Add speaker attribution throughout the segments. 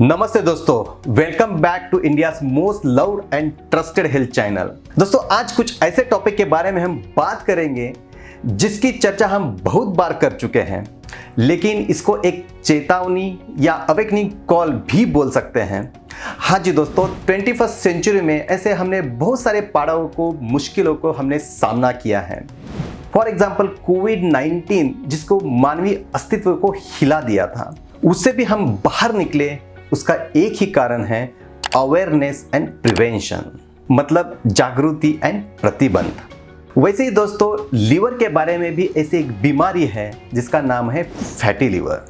Speaker 1: नमस्ते दोस्तों, welcome back to India's most loved and trusted health channel. दोस्तों आज कुछ ऐसे टॉपिक के बारे में हम बात करेंगे जिसकी चर्चा हम बहुत बार कर चुके हैं, लेकिन इसको एक चेतावनी या अवेकनिंग कॉल भी बोल सकते हैं। हाँ जी दोस्तों, 21st सेंचुरी में ऐसे हमने बहुत सारे पड़ावों को, मुश्किलों को हमने सामना किया है। फॉर एग्जाम्पल कोविड-19 जिसको मानवीय अस्तित्व को हिला दिया था, उससे भी हम बाहर निकले। उसका एक ही कारण है अवेयरनेस एंड प्रिवेंशन, मतलब जागृति एंड प्रतिबंध। वैसे ही दोस्तों लीवर के बारे में भी ऐसी एक बीमारी है जिसका नाम है फैटी लीवर।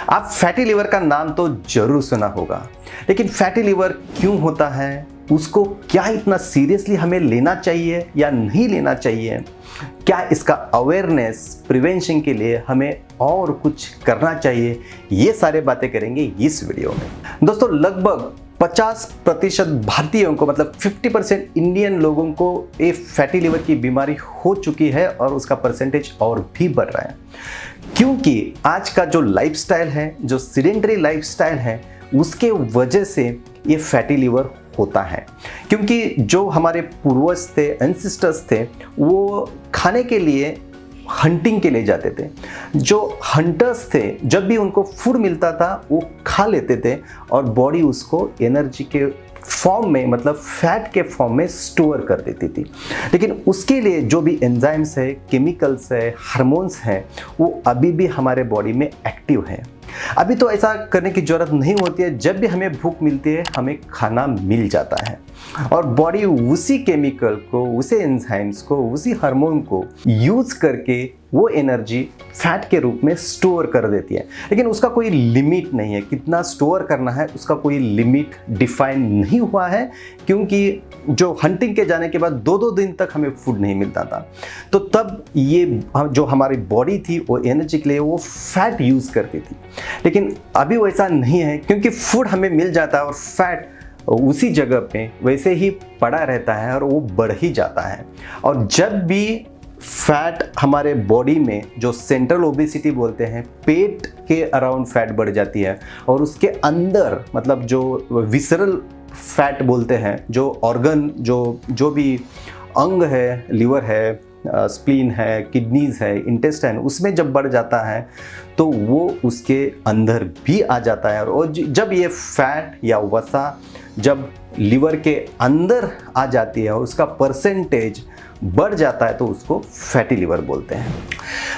Speaker 1: आप फैटी लीवर का नाम तो जरूर सुना होगा, लेकिन फैटी लीवर क्यों होता है, उसको क्या इतना सीरियसली हमें लेना चाहिए या नहीं लेना चाहिए, क्या इसका अवेयरनेस प्रिवेंशन के लिए हमें और कुछ करना चाहिए, ये सारे बातें करेंगे इस वीडियो में। दोस्तों लगभग 50% भारतीयों को, मतलब 50% इंडियन लोगों को ये फैटी लीवर की बीमारी हो चुकी है और उसका परसेंटेज और भी बढ़ रहा है, क्योंकि आज का जो लाइफस्टाइल है, जो सीडेंटरी लाइफस्टाइल है, उसके वजह से ये फैटी लीवर होता है। क्योंकि जो हमारे पूर्वज थे, एंसेस्टर्स थे, वो खाने के लिए हंटिंग के लिए जाते थे। जो हंटर्स थे, जब भी उनको फूड मिलता था वो खा लेते थे और बॉडी उसको एनर्जी के फॉर्म में, मतलब फैट के फॉर्म में स्टोर कर देती थी। लेकिन उसके लिए जो भी एंजाइम्स है, केमिकल्स है, हार्मोन्स हैं, वो अभी भी हमारे बॉडी में एक्टिव है। अभी तो ऐसा करने की ज़रूरत नहीं होती है। जब भी हमें भूख मिलती है हमें खाना मिल जाता है और बॉडी उसी केमिकल को, उसी एंजाइम्स को, उसी हार्मोन को यूज करके वो एनर्जी फैट के रूप में स्टोर कर देती है। लेकिन उसका कोई लिमिट नहीं है, कितना स्टोर करना है उसका कोई लिमिट डिफाइन नहीं हुआ है, क्योंकि जो हंटिंग के जाने के बाद 2-2 दिन तक हमें फूड नहीं मिलता था, तो तब ये जो हमारी बॉडी थी वो एनर्जी के लिए वो फैट यूज़ करती थी। लेकिन अभी वैसा नहीं है, क्योंकि फूड हमें मिल जाता है और फैट उसी जगह पे वैसे ही पड़ा रहता है और वो बढ़ ही जाता है। और जब भी फैट हमारे बॉडी में, जो सेंट्रल ओबेसिटी बोलते हैं, पेट के अराउंड फैट बढ़ जाती है और उसके अंदर, मतलब जो विसरल फैट बोलते हैं, जो ऑर्गन, जो भी अंग है, लिवर है, स्प्लीन है, किडनीज है, इंटेस्टाइन, उसमें जब बढ़ जाता है तो वो उसके अंदर भी आ जाता है। और जब ये फैट या वसा जब लिवर के अंदर आ जाती है और उसका परसेंटेज बढ़ जाता है तो उसको फैटी लिवर बोलते हैं।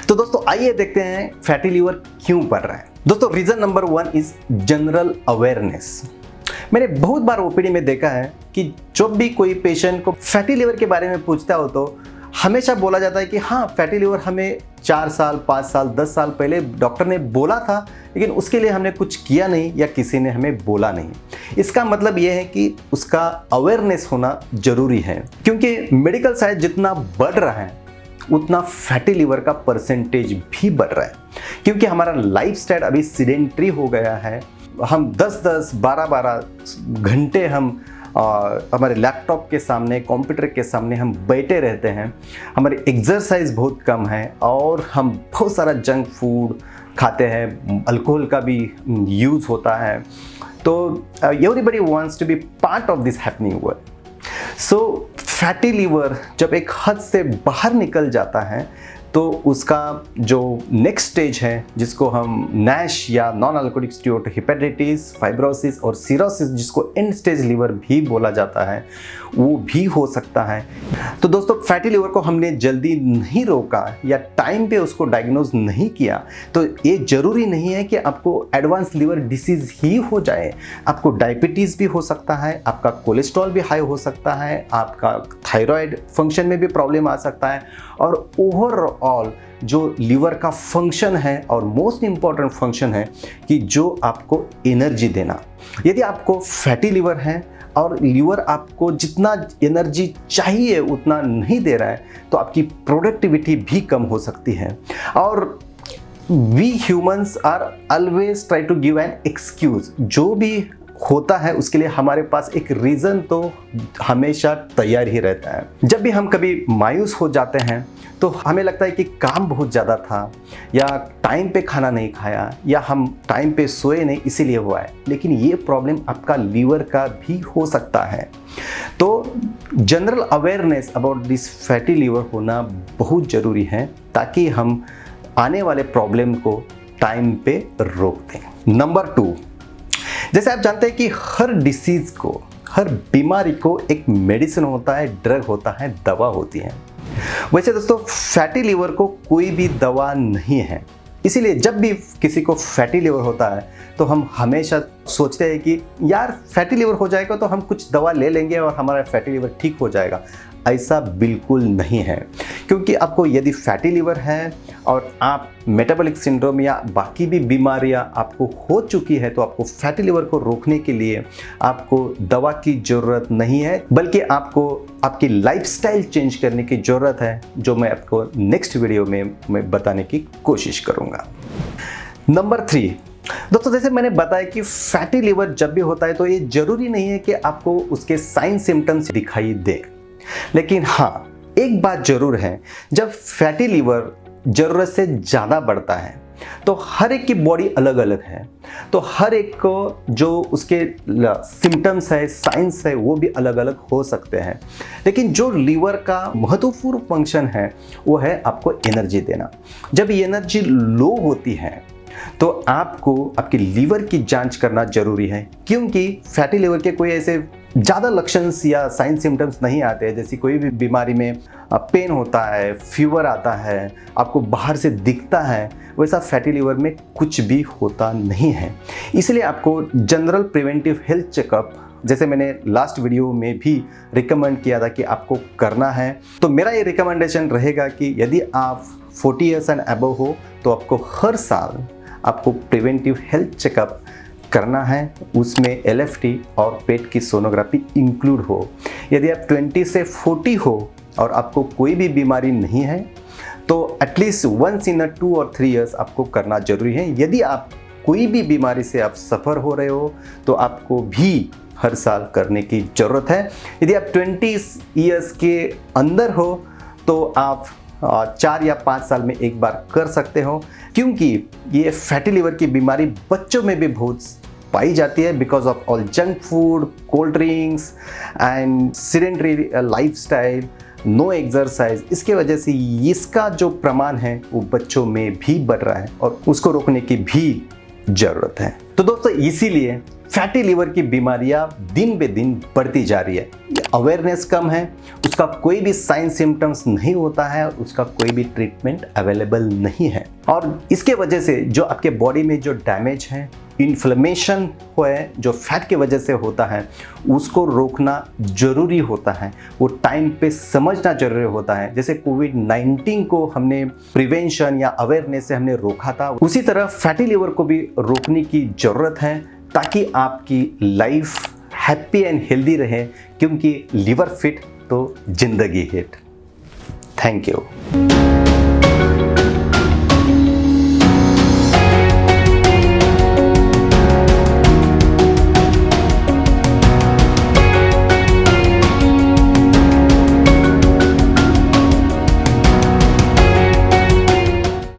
Speaker 1: तो दोस्तों आइए देखते हैं फैटी लिवर क्यों बढ़ रहा है। दोस्तों reason number 1 is general awareness. मैंने बहुत बार ओपीडी में देखा है कि जब भी कोई पेशेंट को फैटी लिवर के बारे में पूछता हो तो हमेशा बोला जाता है कि हाँ, फैटी लिवर हमें 4 साल, 5 साल, 10 साल पहले डॉक्टर ने बोला था, लेकिन उसके लिए हमने कुछ किया नहीं या किसी ने हमें बोला नहीं। इसका मतलब यह है कि उसका अवेयरनेस होना जरूरी है, क्योंकि मेडिकल साइंस जितना बढ़ रहा है उतना फैटी लिवर का परसेंटेज भी बढ़ रहा है, क्योंकि हमारा लाइफस्टाइल अभी सीडेंटरी हो गया है। हम 10-10, 12-12 घंटे हम हमारे लैपटॉप के सामने, कंप्यूटर के सामने हम बैठे रहते हैं। हमारी एक्सरसाइज बहुत कम है और हम बहुत सारा जंक फूड खाते हैं, अल्कोहल का भी यूज़ होता है। तो everybody wants to be part of this happening world. So fatty liver जब एक हद से बाहर निकल जाता है तो उसका जो नेक्स्ट स्टेज है, जिसको हम नैश या नॉन अल्कोहलिक स्टीरोहेपेटाइटिस, फाइब्रोसिस और सिरोसिस, जिसको एंड स्टेज लीवर भी बोला जाता है, वो भी हो सकता है। तो दोस्तों फैटी लीवर को हमने जल्दी नहीं रोका या टाइम पे उसको डायग्नोज नहीं किया तो ये जरूरी नहीं है कि आपको एडवांस लीवर डिसीज ही हो जाए। आपको डायबिटीज़ भी हो सकता है, आपका कोलेस्ट्रॉल भी हाई हो सकता है, आपका थायराइड फंक्शन में भी प्रॉब्लम आ सकता है, और ओवरऑल जो लीवर का फंक्शन है और मोस्ट इम्पॉर्टेंट फंक्शन है कि जो आपको एनर्जी देना। यदि आपको फैटी लीवर है और लीवर आपको जितना एनर्जी चाहिए उतना नहीं दे रहा है तो आपकी प्रोडक्टिविटी भी कम हो सकती है। और we humans are always try to give an excuse. जो भी होता है उसके लिए हमारे पास एक रीज़न तो हमेशा तैयार ही रहता है। जब भी हम कभी मायूस हो जाते हैं तो हमें लगता है कि काम बहुत ज़्यादा था, या टाइम पे खाना नहीं खाया, या हम टाइम पे सोए नहीं इसीलिए हुआ है। लेकिन ये प्रॉब्लम आपका लीवर का भी हो सकता है। तो general awareness about this fatty liver होना बहुत ज़रूरी है, ताकि हम आने वाले प्रॉब्लम को टाइम पे रोक दें। नंबर 2, जैसे आप जानते हैं कि हर डिसीज़ को, हर बीमारी को एक मेडिसिन होता है, ड्रग होता है, दवा होती है। वैसे दोस्तों फैटी लीवर को कोई भी दवा नहीं है। इसीलिए जब भी किसी को फैटी लीवर होता है तो हम हमेशा सोचते हैं कि यार फैटी लीवर हो जाएगा तो हम कुछ दवा ले लेंगे और हमारा फैटी लीवर ठीक हो जाएगा। ऐसा बिल्कुल नहीं है, क्योंकि आपको यदि फैटी लीवर है और आप मेटाबॉलिक सिंड्रोम या बाकी भी बीमारियां आपको हो चुकी है, तो आपको फैटी लीवर को रोकने के लिए आपको दवा की ज़रूरत नहीं है, बल्कि आपको आपकी लाइफस्टाइल चेंज करने की ज़रूरत है, जो मैं आपको नेक्स्ट वीडियो में मैं बताने की कोशिश करूँगा। नंबर 3, दोस्तों जैसे मैंने बताया कि फैटी लीवर जब भी होता है तो ये ज़रूरी नहीं है कि आपको उसके साइन सिम्टम्स दिखाई दे। लेकिन हाँ, एक बात जरूर है, जब फैटी लीवर ज़रूरत से ज़्यादा बढ़ता है तो हर एक की बॉडी अलग अलग है, तो हर एक को जो उसके सिम्टम्स है, साइंस है, वो भी अलग अलग हो सकते हैं। लेकिन जो लीवर का महत्वपूर्ण फंक्शन है वो है आपको एनर्जी देना। जब एनर्जी लो होती है तो आपको आपके लीवर की जांच करना जरूरी है, क्योंकि फैटी लीवर के कोई ऐसे ज़्यादा लक्षण या साइन सिम्टम्स नहीं आते हैं। जैसे कोई भी बीमारी में पेन होता है, फीवर आता है, आपको बाहर से दिखता है, वैसा फैटी लीवर में कुछ भी होता नहीं है। इसलिए आपको जनरल प्रिवेंटिव हेल्थ चेकअप, जैसे मैंने लास्ट वीडियो में भी रिकमेंड किया था कि आपको करना है, तो मेरा ये रिकमेंडेशन रहेगा कि यदि आप 40 ईयर्स एंड अबव हो तो आपको हर साल आपको प्रिवेंटिव हेल्थ चेकअप करना है। उसमें LFT और पेट की सोनोग्राफी इंक्लूड हो। यदि आप 20 से 40 हो और आपको कोई भी बीमारी नहीं है तो एटलीस्ट वंस इन 2 और 3 ईयर्स आपको करना जरूरी है। यदि आप कोई भी बीमारी से आप सफ़र हो रहे हो तो आपको भी हर साल करने की ज़रूरत है। यदि आप 20 ईयर्स के अंदर हो तो आप 4 या 5 साल में एक बार कर सकते हो, क्योंकि ये फैटी लीवर की बीमारी बच्चों में भी बहुत पाई जाती है, because of all junk food, cold drinks and sedentary lifestyle, no exercise. इसके वजह से इसका जो प्रमाण है वो बच्चों में भी बढ़ रहा है और उसको रोकने की भी ज़रूरत है। तो दोस्तों इसीलिए फैटी लीवर की बीमारियां दिन बे दिन बढ़ती जा रही है। अवेयरनेस कम है, उसका कोई भी साइन सिम्टम्स नहीं होता है, उसका कोई भी ट्रीटमेंट अवेलेबल नहीं है, और इसके वजह से जो आपके बॉडी में जो डैमेज है, इन्फ्लेमेशन है, जो फैट की वजह से होता है, उसको रोकना जरूरी होता है। वो टाइम पे समझना जरूरी होता है। जैसे कोविड-19 को हमने प्रिवेंशन या अवेयरनेस से हमने रोका था, उसी तरह फैटी लीवर को भी रोकने की ज़रूरत है, ताकि आपकी लाइफ हैप्पी एंड हेल्दी रहे, क्योंकि लीवर फिट तो जिंदगी हिट। Thank you.